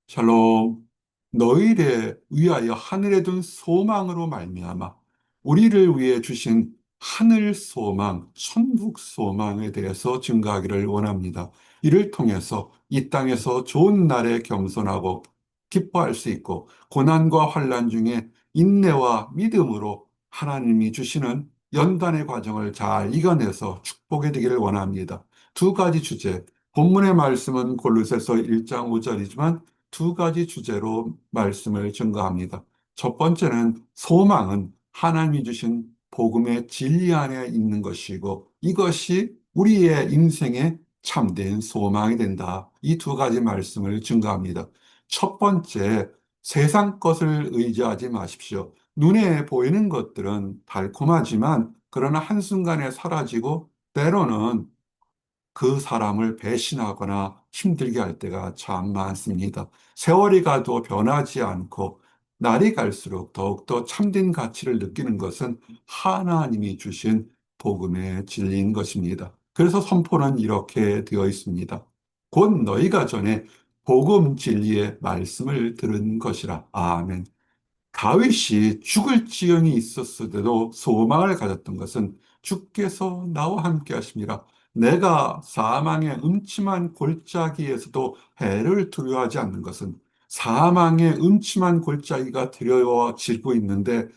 샬롬. 너희를 위하여 하늘에 둔 소망으로 말미암아 우리를 위해 주신 하늘 소망, 천국 소망에 대해서 증거하기를 원합니다. 이를 통해서 이 땅에서 좋은 날에 겸손하고 기뻐할 수 있고, 고난과 환난 중에 인내와 믿음으로 하나님이 주시는 연단의 과정을 잘 이겨내서 축복이 되기를 원합니다. 두 가지 주제, 본문의 말씀은 골로새서 1장 5절이지만 두 가지 주제로 말씀을 증거합니다. 첫 번째는 소망은 하나님이 주신 복음의 진리 안에 있는 것이고, 이것이 우리의 인생의 참된 소망이 된다. 이 두 가지 말씀을 증거합니다. 첫 번째, 세상 것을 의지하지 마십시오. 눈에 보이는 것들은 달콤하지만 그러나 한순간에 사라지고, 때로는 그 사람을 배신하거나 힘들게 할 때가 참 많습니다. 세월이 가도 변하지 않고 날이 갈수록 더욱더 참된 가치를 느끼는 것은 하나님이 주신 복음의 진리인 것입니다. 그래서 선포는 이렇게 되어 있습니다. 곧 너희가 전에 복음 진리의 말씀을 들은 것이라. 아멘. 다윗이 죽을 지경이 있었을 때도 소망을 가졌던 것은 주께서 나와 함께 하심이라. 내가 사망의 음침한 골짜기에서도 해를 두려워하지 않는 것은, 사망의 음침한 골짜기가 두려워지고 있는데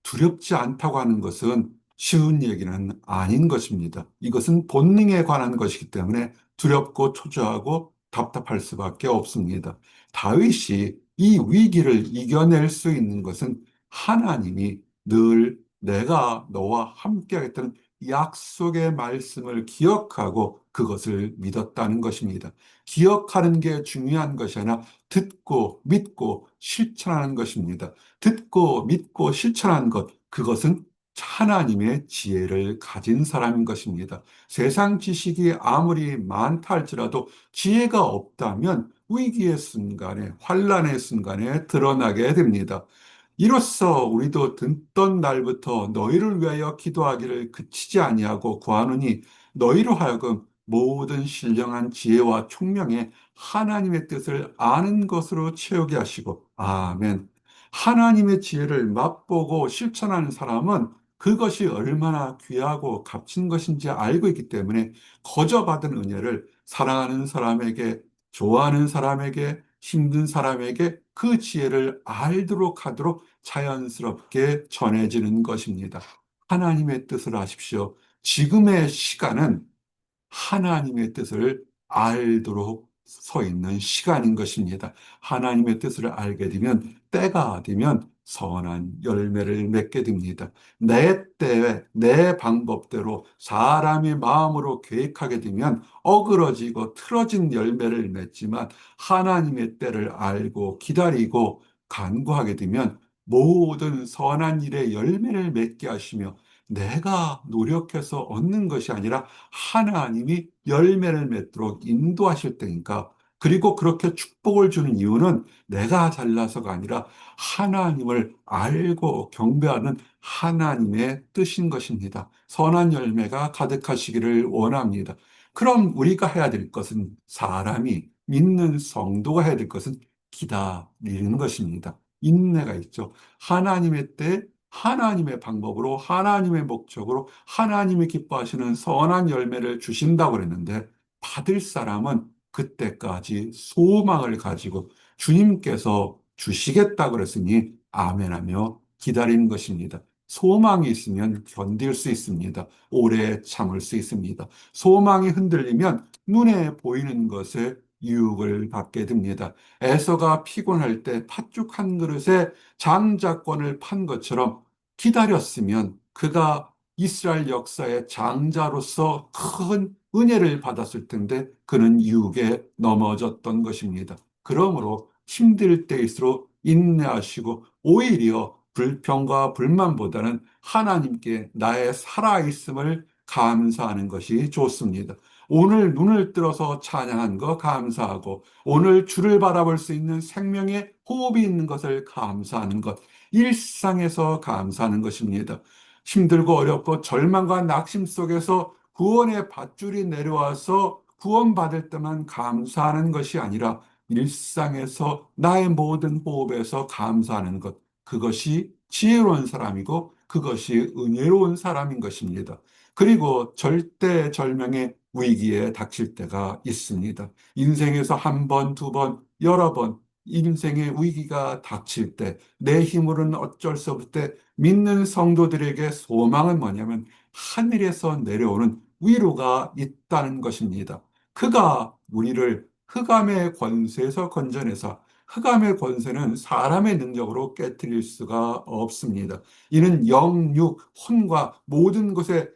두렵지 않다고 하는 것은 쉬운 얘기는 아닌 것입니다. 이것은 본능에 관한 것이기 때문에 두렵고 초조하고 답답할 수밖에 없습니다. 다윗이 이 위기를 이겨낼 수 있는 것은 하나님이 늘 내가 너와 함께 하겠다는 약속의 말씀을 기억하고 그것을 믿었다는 것입니다. 기억하는 게 중요한 것이 아니라 듣고 믿고 실천하는 것입니다. 듣고 믿고 실천하는 것, 그것은 하나님의 지혜를 가진 사람인 것입니다. 세상 지식이 아무리 많다 할지라도 지혜가 없다면 위기의 순간에, 환란의 순간에 드러나게 됩니다. 이로써 우리도 듣던 날부터 너희를 위하여 기도하기를 그치지 아니하고 구하노니, 너희로 하여금 모든 신령한 지혜와 총명에 하나님의 뜻을 아는 것으로 채우게 하시고. 아멘. 하나님의 지혜를 맛보고 실천하는 사람은 그것이 얼마나 귀하고 값진 것인지 알고 있기 때문에 거저받은 은혜를 사랑하는 사람에게, 좋아하는 사람에게, 힘든 사람에게 그 지혜를 알도록 하도록 자연스럽게 전해지는 것입니다. 하나님의 뜻을 아십시오. 지금의 시간은 하나님의 뜻을 알도록 서 있는 시간인 것입니다. 하나님의 뜻을 알게 되면, 때가 되면 선한 열매를 맺게 됩니다. 내 때에 내 방법대로 사람의 마음으로 계획하게 되면 어그러지고 틀어진 열매를 맺지만, 하나님의 때를 알고 기다리고 간구하게 되면 모든 선한 일의 열매를 맺게 하시며, 내가 노력해서 얻는 것이 아니라 하나님이 열매를 맺도록 인도하실 때니까. 그리고 그렇게 축복을 주는 이유는 내가 잘나서가 아니라 하나님을 알고 경배하는 하나님의 뜻인 것입니다. 선한 열매가 가득하시기를 원합니다. 그럼 우리가 해야 될 것은, 사람이 믿는 성도가 해야 될 것은 기다리는 것입니다. 인내가 있죠. 하나님의 때, 하나님의 방법으로, 하나님의 목적으로 하나님이 기뻐하시는 선한 열매를 주신다고 그랬는데, 받을 사람은 그때까지 소망을 가지고 주님께서 주시겠다고 그랬으니 아멘하며 기다리는 것입니다. 소망이 있으면 견딜 수 있습니다. 오래 참을 수 있습니다. 소망이 흔들리면 눈에 보이는 것에 유혹을 받게 됩니다. 에서가 피곤할 때 팥죽 한 그릇에 장자권을 판 것처럼 기다렸으면 그가 이스라엘 역사의 장자로서 큰 은혜를 받았을 텐데 그는 유혹에 넘어졌던 것입니다. 그러므로 힘들 때일수록 인내하시고, 오히려 불평과 불만보다는 하나님께 나의 살아있음을 감사하는 것이 좋습니다. 오늘 눈을 들어서 찬양한 거 감사하고, 오늘 주를 바라볼 수 있는 생명의 호흡이 있는 것을 감사하는 것, 일상에서 감사하는 것입니다. 힘들고 어렵고 절망과 낙심 속에서 구원의 밧줄이 내려와서 구원받을 때만 감사하는 것이 아니라 일상에서 나의 모든 호흡에서 감사하는 것, 그것이 지혜로운 사람이고 그것이 은혜로운 사람인 것입니다. 그리고 절대절명의 위기에 닥칠 때가 있습니다. 인생에서 한 번, 두 번, 여러 번 인생의 위기가 닥칠 때 내 힘으로는 어쩔 수 없을 때 믿는 성도들에게 소망은 뭐냐면 하늘에서 내려오는 위로가 있다는 것입니다. 그가 우리를 흑암의 권세에서 건져내사 흑암의 권세는 사람의 능력으로 깨뜨릴 수가 없습니다. 이는 영육, 혼과 모든 것에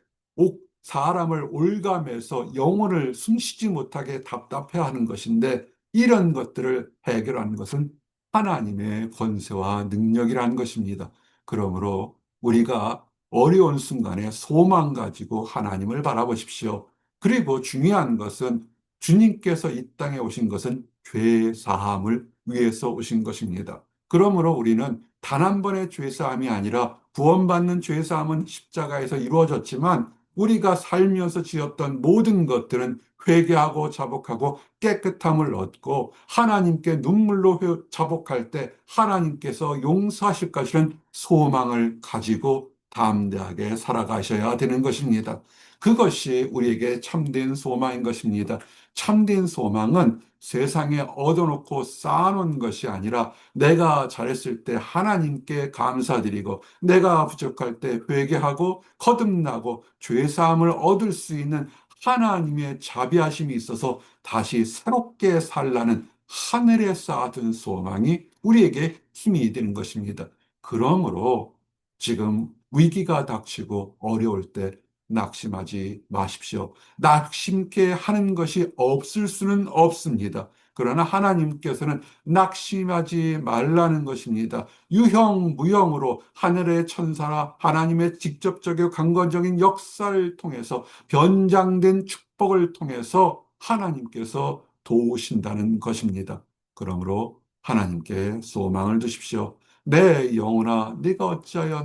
사람을 올감해서 영혼을 숨쉬지 못하게 답답해하는 것인데 이런 것들을 해결하는 것은 하나님의 권세와 능력이라는 것입니다. 그러므로 우리가 어려운 순간에 소망 가지고 하나님을 바라보십시오. 그리고 중요한 것은 주님께서 이 땅에 오신 것은 죄 사함을 위해서 오신 것입니다. 그러므로 우리는 단 한 번의 죄 사함이 아니라 구원받는 죄 사함은 십자가에서 이루어졌지만 우리가 살면서 지었던 모든 것들은 회개하고 자복하고 깨끗함을 얻고 하나님께 눈물로 자복할 때 하나님께서 용서하실 것이라는 소망을 가지고 담대하게 살아가셔야 되는 것입니다. 그것이 우리에게 참된 소망인 것입니다. 참된 소망은 세상에 얻어놓고 쌓아놓은 것이 아니라 내가 잘했을 때 하나님께 감사드리고 내가 부족할 때 회개하고 거듭나고 죄사함을 얻을 수 있는 하나님의 자비하심이 있어서 다시 새롭게 살라는 하늘에 쌓아둔 소망이 우리에게 힘이 되는 것입니다. 그러므로 지금 위기가 닥치고 어려울 때 낙심하지 마십시오. 낙심케 하는 것이 없을 수는 없습니다. 그러나 하나님께서는 낙심하지 말라는 것입니다. 유형무형으로 하늘의 천사나 하나님의 직접적이고 강건적인 역사를 통해서 변장된 축복을 통해서 하나님께서 도우신다는 것입니다. 그러므로 하나님께 소망을 두십시오. 내 영혼아, 네가 어찌하여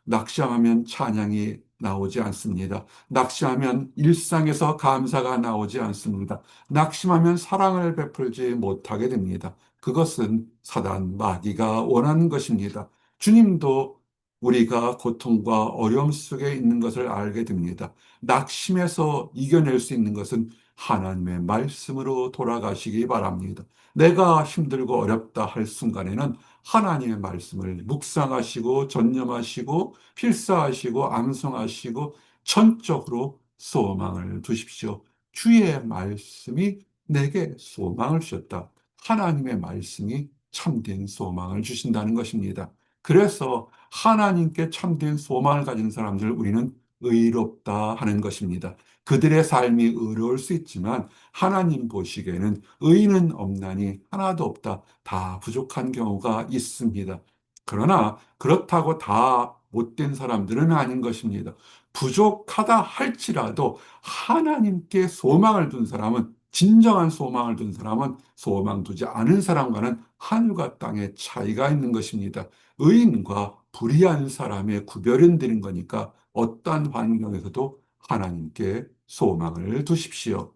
낙심하면 찬양이 나오지 않습니다. 낙심하면 일상에서 감사가 나오지 않습니다. 낙심하면 사랑을 베풀지 못하게 됩니다. 그것은 사단 마귀가 원하는 것입니다. 주님도 우리가 고통과 어려움 속에 있는 것을 알게 됩니다. 낙심해서 이겨낼 수 있는 것은 하나님의 말씀으로 돌아가시기 바랍니다. 내가 힘들고 어렵다 할 순간에는 하나님의 말씀을 묵상하시고 전념하시고 필사하시고 암송하시고 전적으로 소망을 두십시오. 주의 말씀이 내게 소망을 주셨다. 하나님의 말씀이 참된 소망을 주신다는 것입니다. 그래서 하나님께 참된 소망을 가진 사람들 우리는 의롭다 하는 것입니다. 그들의 삶이 의로울 수 있지만 하나님 보시기에는 의인은 없나니 하나도 없다. 다 부족한 경우가 있습니다. 그러나 그렇다고 다 못된 사람들은 아닌 것입니다. 부족하다 할지라도 하나님께 소망을 둔 사람은 진정한 소망을 둔 사람은 소망 두지 않은 사람과는 하늘과 땅의 차이가 있는 것입니다. 의인과 불의한 사람의 구별은 되는 거니까 어떠한 환경에서도 하나님께 소망을 두십시오.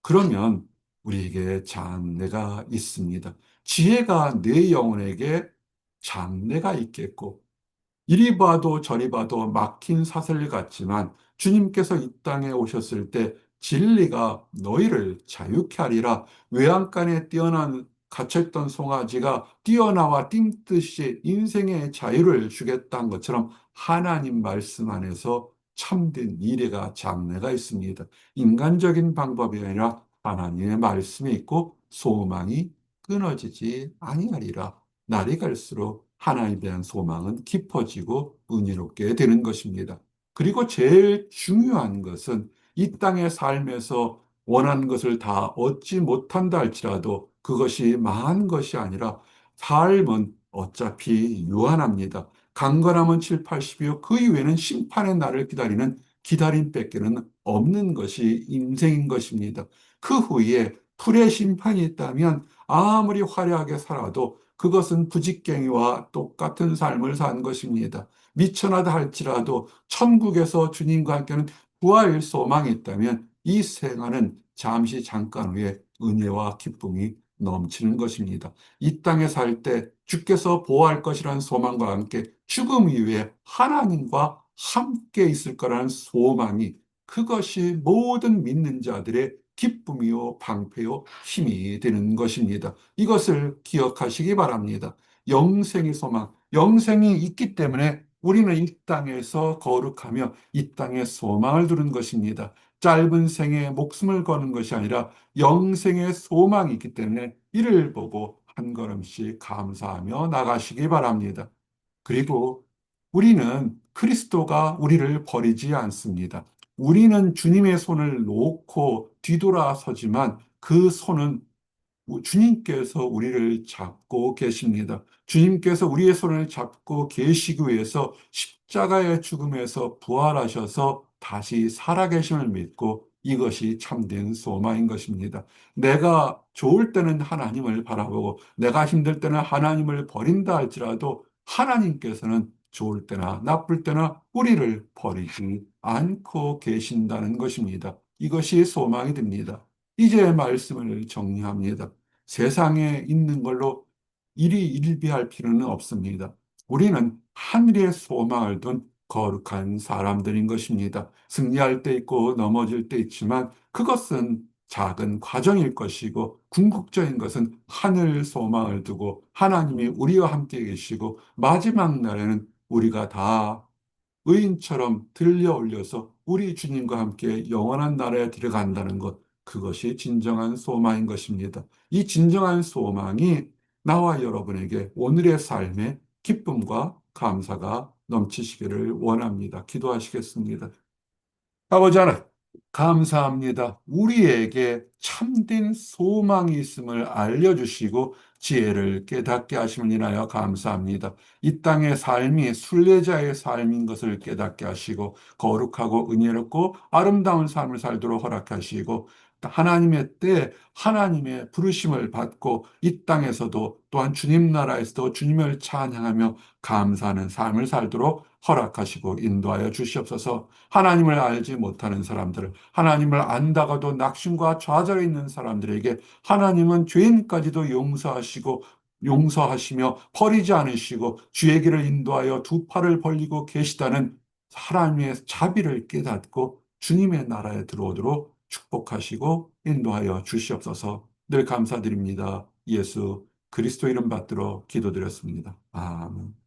그러면 우리에게 장래가 있습니다. 지혜가 내 영혼에게 장래가 있겠고 이리 봐도 저리 봐도 막힌 사슬 같지만 주님께서 이 땅에 오셨을 때 진리가 너희를 자유케 하리라. 외양간에 뛰어난 갇혔던 송아지가 뛰어나와 뛴듯이 인생의 자유를 주겠다는 것처럼 하나님 말씀 안에서 참된 미래가 장래가 있습니다. 인간적인 방법이 아니라 하나님의 말씀이 있고 소망이 끊어지지 아니하리라. 날이 갈수록 하나님에 대한 소망은 깊어지고 은혜롭게 되는 것입니다. 그리고 제일 중요한 것은 이 땅의 삶에서 원하는 것을 다 얻지 못한다 할지라도 그것이 망한 것이 아니라 삶은 어차피 유한합니다. 강건하면 7, 80이요. 그 이후에는 심판의 날을 기다리는 기다림밖에는 없는 것이 인생인 것입니다. 그 후에 풀의 심판이 있다면 아무리 화려하게 살아도 그것은 부직갱이와 똑같은 삶을 산 것입니다. 미천하다 할지라도 천국에서 주님과 함께는 부활 소망이 있다면 이 생활은 잠시 잠깐 후에 은혜와 기쁨이 넘치는 것입니다. 이 땅에 살 때 주께서 보호할 것이라는 소망과 함께 죽음 이후에 하나님과 함께 있을 거라는 소망이, 그것이 모든 믿는 자들의 기쁨이요, 방패요, 힘이 되는 것입니다. 이것을 기억하시기 바랍니다. 영생의 소망, 영생이 있기 때문에 우리는 이 땅에서 거룩하며 이 땅에 소망을 두는 것입니다. 짧은 생에 목숨을 거는 것이 아니라 영생의 소망이 있기 때문에 이를 보고 한 걸음씩 감사하며 나가시기 바랍니다. 그리고 우리는 그리스도가 우리를 버리지 않습니다. 우리는 주님의 손을 놓고 뒤돌아서지만 그 손은 주님께서 우리를 잡고 계십니다. 주님께서 우리의 손을 잡고 계시기 위해서 십자가의 죽음에서 부활하셔서 다시 살아계심을 믿고, 이것이 참된 소망인 것입니다. 내가 좋을 때는 하나님을 바라보고 내가 힘들 때는 하나님을 버린다 할지라도 하나님께서는 좋을 때나 나쁠 때나 우리를 버리지 않고 계신다는 것입니다. 이것이 소망이 됩니다. 이제 말씀을 정리합니다. 세상에 있는 걸로 일희일비할 필요는 없습니다. 우리는 하늘의 소망을 둔 거룩한 사람들인 것입니다. 승리할 때 있고 넘어질 때 있지만 그것은 작은 과정일 것이고, 궁극적인 것은 하늘 소망을 두고 하나님이 우리와 함께 계시고 마지막 날에는 우리가 다 의인처럼 들려 올려서 우리 주님과 함께 영원한 나라에 들어간다는 것, 그것이 진정한 소망인 것입니다. 이 진정한 소망이 나와 여러분에게 오늘의 삶에 기쁨과 감사가 넘치시기를 원합니다. 기도하시겠습니다. 아버지 하나님, 감사합니다. 우리에게 참된 소망이 있음을 알려주시고 지혜를 깨닫게 하심을 인하여 감사합니다. 이 땅의 삶이 순례자의 삶인 것을 깨닫게 하시고 거룩하고 은혜롭고 아름다운 삶을 살도록 허락하시고, 하나님의 때 하나님의 부르심을 받고 이 땅에서도 또한 주님 나라에서도 주님을 찬양하며 감사하는 삶을 살도록 허락하시고 인도하여 주시옵소서. 하나님을 알지 못하는 사람들, 하나님을 안다가도 낙심과 좌절에 있는 사람들에게 하나님은 죄인까지도 용서하시고 용서하시며 버리지 않으시고 주의 길을 인도하여 두 팔을 벌리고 계시다는 하나님의 자비를 깨닫고 주님의 나라에 들어오도록 축복하시고 인도하여 주시옵소서. 늘 감사드립니다. 예수 그리스도 이름 받들어 기도드렸습니다. 아멘.